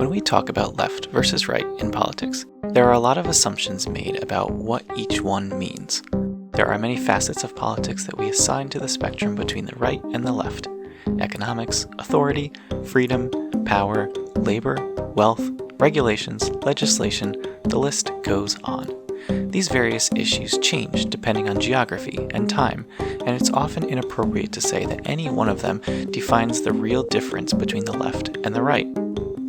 When we talk about left versus right in politics, there are a lot of assumptions made about what each one means. There are many facets of politics that we assign to the spectrum between the right and the left: economics, authority, freedom, power, labor, wealth, regulations, legislation, the list goes on. These various issues change depending on geography and time, and it's often inappropriate to say that any one of them defines the real difference between the left and the right.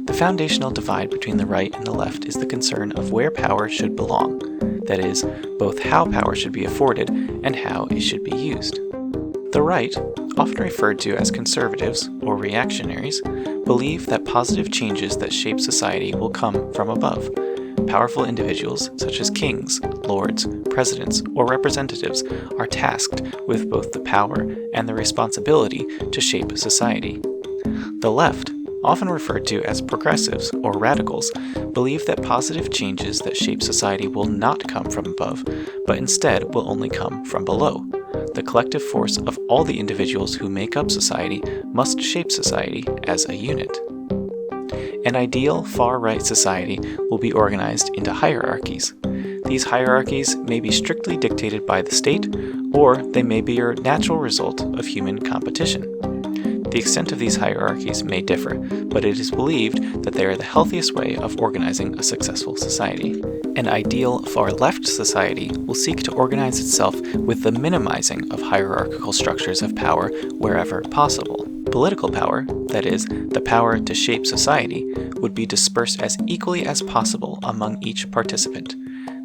The foundational divide between the right and the left is the concern of where power should belong, that is, both how power should be afforded and how it should be used. The right, often referred to as conservatives or reactionaries, believe that positive changes that shape society will come from above. Powerful individuals, such as kings, lords, presidents, or representatives, are tasked with both the power and the responsibility to shape society. The left, often referred to as progressives or radicals, believe that positive changes that shape society will not come from above, but instead will only come from below. The collective force of all the individuals who make up society must shape society as a unit. An ideal far-right society will be organized into hierarchies. These hierarchies may be strictly dictated by the state, or they may be a natural result of human competition. The extent of these hierarchies may differ, but it is believed that they are the healthiest way of organizing a successful society. An ideal far-left society will seek to organize itself with the minimizing of hierarchical structures of power wherever possible. Political power, that is, the power to shape society, would be dispersed as equally as possible among each participant.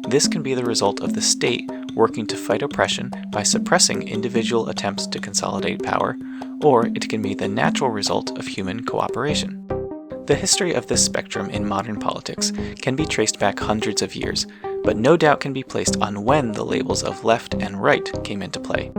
This can be the result of the state working to fight oppression by suppressing individual attempts to consolidate power, or it can be the natural result of human cooperation. The history of this spectrum in modern politics can be traced back hundreds of years, but no doubt can be placed on when the labels of left and right came into play.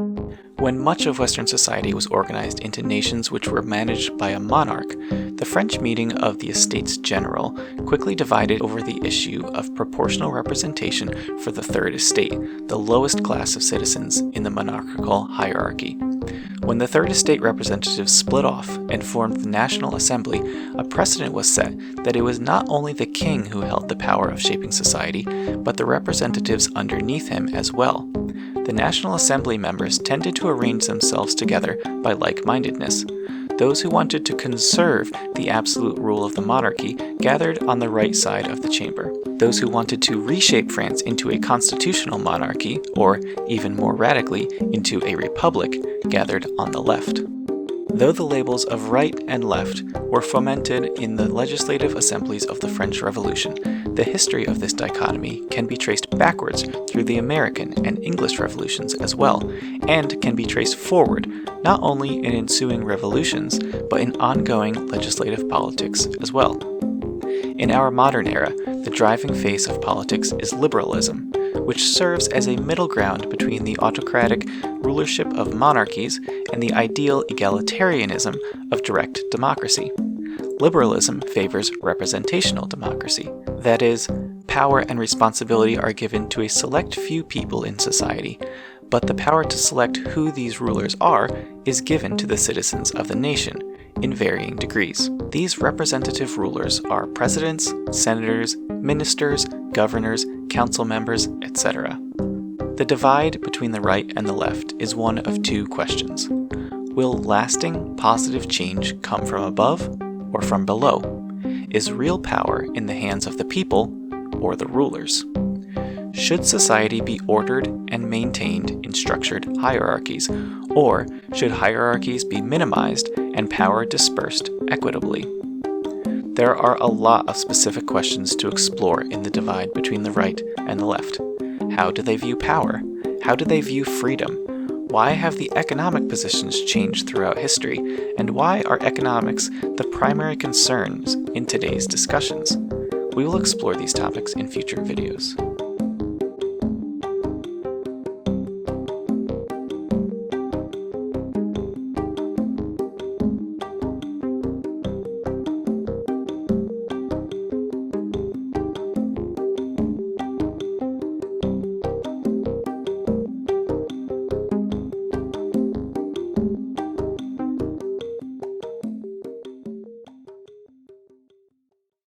When much of Western society was organized into nations which were managed by a monarch, the French meeting of the Estates General quickly divided over the issue of proportional representation for the Third Estate, the lowest class of citizens in the monarchical hierarchy. When the Third Estate representatives split off and formed the National Assembly, a precedent was set that it was not only the king who held the power of shaping society, but the representatives underneath him as well. The National Assembly members tended to arrange themselves together by like-mindedness. Those who wanted to conserve the absolute rule of the monarchy gathered on the right side of the chamber. Those who wanted to reshape France into a constitutional monarchy, or even more radically, into a republic, gathered on the left. Though the labels of right and left were fomented in the legislative assemblies of the French Revolution, the history of this dichotomy can be traced backwards through the American and English revolutions as well, and can be traced forward not only in ensuing revolutions, but in ongoing legislative politics as well. In our modern era, the driving face of politics is liberalism, which serves as a middle ground between the autocratic rulership of monarchies and the ideal egalitarianism of direct democracy. Liberalism favors representational democracy. That is, power and responsibility are given to a select few people in society, but the power to select who these rulers are is given to the citizens of the nation in varying degrees. These representative rulers are presidents, senators, ministers, governors, council members, etc. The divide between the right and the left is one of two questions. Will lasting, positive change come from above or from below? Is real power in the hands of the people or the rulers? Should society be ordered and maintained in structured hierarchies, or should hierarchies be minimized and power dispersed equitably? There are a lot of specific questions to explore in the divide between the right and the left. How do they view power? How do they view freedom? Why have the economic positions changed throughout history? And why are economics the primary concerns in today's discussions? We will explore these topics in future videos.